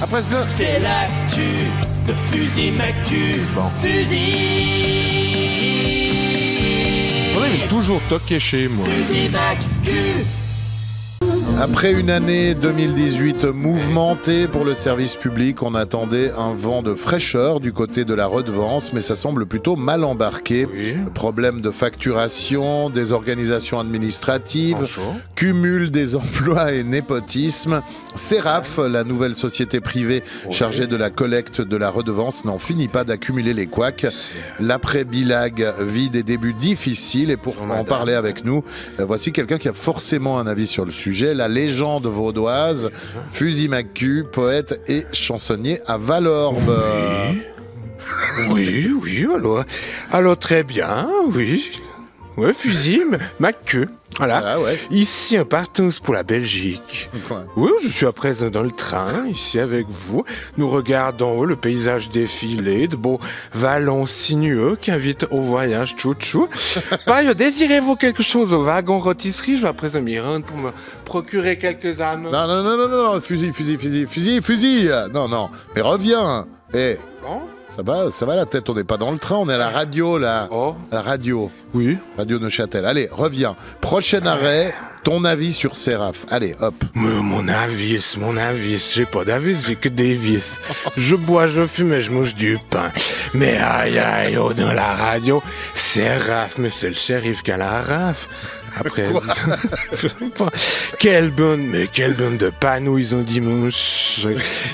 Après ça, c'est l'actu de Fusil Mactu. Bon. Fusil. on est toujours toqué chez moi. Fusil Mactu. Après une année 2018 mouvementée pour le service public, on attendait un vent de fraîcheur du côté de la redevance, mais ça semble plutôt mal embarqué. Oui. Problème de facturation, désorganisation administrative, Bonjour. cumul des emplois et népotisme. Seraf, la nouvelle société privée chargée de la collecte de la redevance, n'en finit pas d'accumuler les couacs. L'après-bilag vit des débuts difficiles et pour en parler avec nous, voici quelqu'un qui a forcément un avis sur le sujet. La légende vaudoise, Fusil Mactu, poète et chansonnier à Valorbe. Oui, alors très bien, oui. Ouais, Fusil Mactu. Voilà. Ah ouais. Ici, en partance pour la Belgique. Quoi. Oui, je suis à présent dans le train, ici avec vous. Nous regardons le paysage défiler, de beaux vallons sinueux qui invitent au voyage chouchou. Par ailleurs, désirez-vous quelque chose au wagon rôtisserie? Je vais à présent m'y rendre pour me procurer quelques âmes. Non, fusil. Non, mais reviens. Bon. Ça va la tête, on n'est pas dans le train, on est à la radio là. Oh. À la radio. Oui. Radio Neuchâtel. Allez, reviens. Prochain arrêt, ton avis sur Seraf. Allez, hop. Mon avis, j'ai pas d'avis, j'ai que des vis. Je bois, je fume et je mange du pain. Mais aïe, oh, dans la radio, Seraf, mais c'est le shérif qui a la raf. Après, quelle bonne de panneaux ils ont dimanche.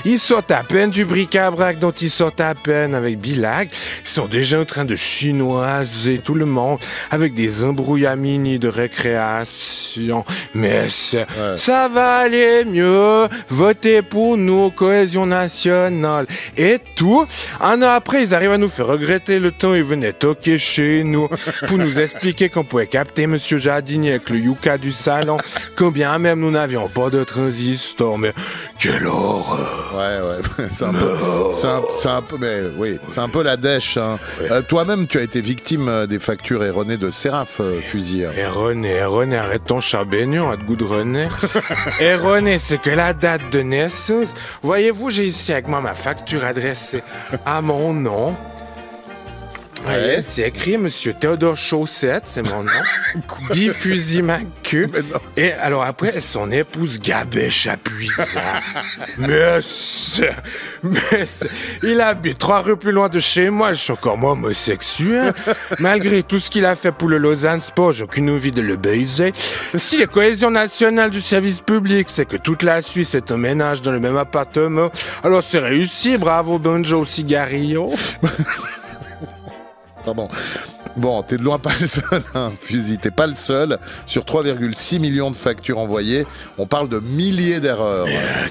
Ils sortent à peine du bric-à-brac dont ils sortent à peine avec Bilag. Ils sont déjà en train de chinoiser tout le monde avec des embrouillamini de récréation. Mais ça va aller mieux. Votez pour nous, cohésion nationale et tout. Un an après, ils arrivent à nous faire regretter le temps. Ils venaient toquer chez nous pour nous expliquer qu'on pouvait capter Monsieur Jadini avec le yucca du salon, combien même nous n'avions pas de transistor, mais quelle horreur. Ouais, c'est un peu la dèche. Hein. Ouais. Toi-même, tu as été victime des factures erronées de Seraf, Fusil. Erroné, arrête ton charbignon à te goudronner. Erroné, c'est que la date de naissance, voyez-vous, j'ai ici avec moi ma facture adressée à mon nom. Ouais. C'est écrit Monsieur Théodore Chaussette, c'est mon nom. Dit Fusil Mactu. Et alors après, son épouse Gabèche Apuisa. Il habite 3 rues plus loin de chez moi. Je suis encore moi homosexuel. Malgré tout ce qu'il a fait pour le Lausanne Sport, j'ai aucune envie de le baiser. Si la cohésion nationale du service public, c'est que toute la Suisse est un ménage dans le même appartement, alors c'est réussi. Bravo, Bonjo, Cigarillo. Pardon. Bon, t'es de loin pas le seul, hein, Fusil. T'es pas le seul. Sur 3,6 millions de factures envoyées, on parle de milliers d'erreurs.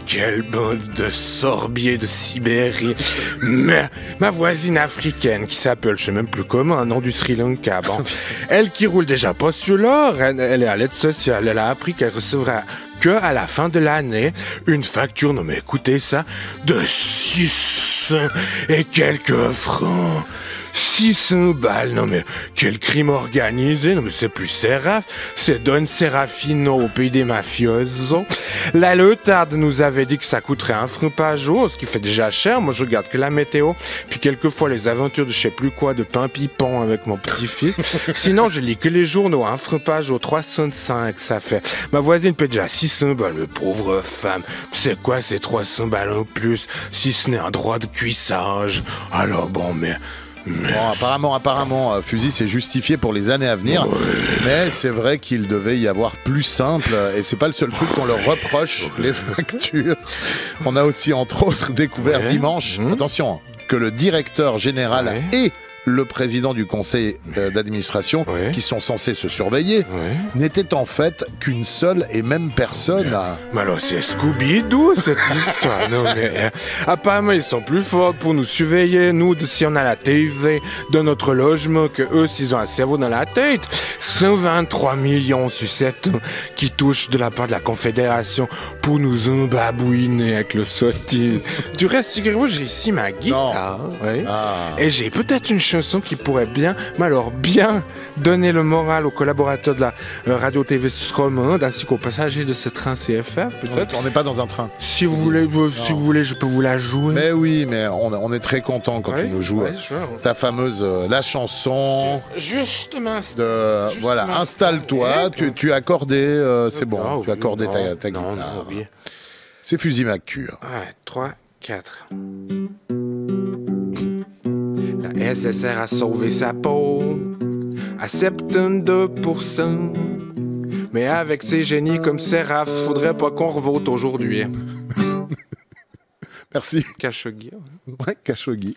Quelle bande de sorbiers de Sibérie. Mais ma voisine africaine qui s'appelle, je sais même plus comment, un nom du Sri Lanka. Bon, elle qui roule déjà pas sur l'or, elle est à l'aide sociale. Elle a appris qu'elle recevra que à la fin de l'année une facture, non mais écoutez ça, de 600 et quelques francs. 600 balles, non mais quel crime organisé, non mais c'est plus Seraf, c'est Don Serafino au pays des mafiosos. La Leutarde nous avait dit que ça coûterait 1 franc par jour, ce qui fait déjà cher. Moi je regarde que la météo, puis quelquefois les aventures de je sais plus quoi, de pain pipon avec mon petit-fils. Sinon je lis que les journaux, 1 franc par jour, 305 ça fait. Ma voisine paie déjà 600 balles, mais pauvre femme, c'est quoi ces 300 balles en plus, si ce n'est un droit de cuissage. Alors bon, mais... Bon, apparemment, Fusil s'est justifié pour les années à venir, mais c'est vrai qu'il devait y avoir plus simple, et c'est pas le seul truc qu'on leur reproche, les factures. On a aussi, entre autres, découvert dimanche, attention, que le directeur général et le président du conseil d'administration, qui sont censés se surveiller, n'était en fait qu'une seule et même personne. Mais alors c'est Scooby-Doo cette histoire. Non, mais, apparemment ils sont plus forts pour nous surveiller, nous, si on a la TV de notre logement, que eux s'ils ont un cerveau dans la tête. 123 millions sur 7 ans qui touchent de la part de la Confédération pour nous embabouiner avec le sottise. Du reste, figurez-vous, j'ai ici ma guitare. Et j'ai peut-être une chanson chanson qui pourrait bien, mais alors bien, donner le moral aux collaborateurs de la radio-TV romande, ainsi qu'aux passagers de ce train CFR, peut-être. On n'est pas dans un train. Si vous voulez, je peux vous la jouer. Mais oui, mais on est très content quand tu nous joues ta fameuse la chanson. Justement. Voilà, installe-toi, tu as accordé, c'est bon, tu as accordé ta guitare. Non, oui. C'est Fusil Macure. 3, 4. La SSR a sauvé sa peau à 72%. Mais avec ces génies comme Séraph, faudrait pas qu'on revote aujourd'hui. Merci. Khashoggi. Ouais, Khashoggi.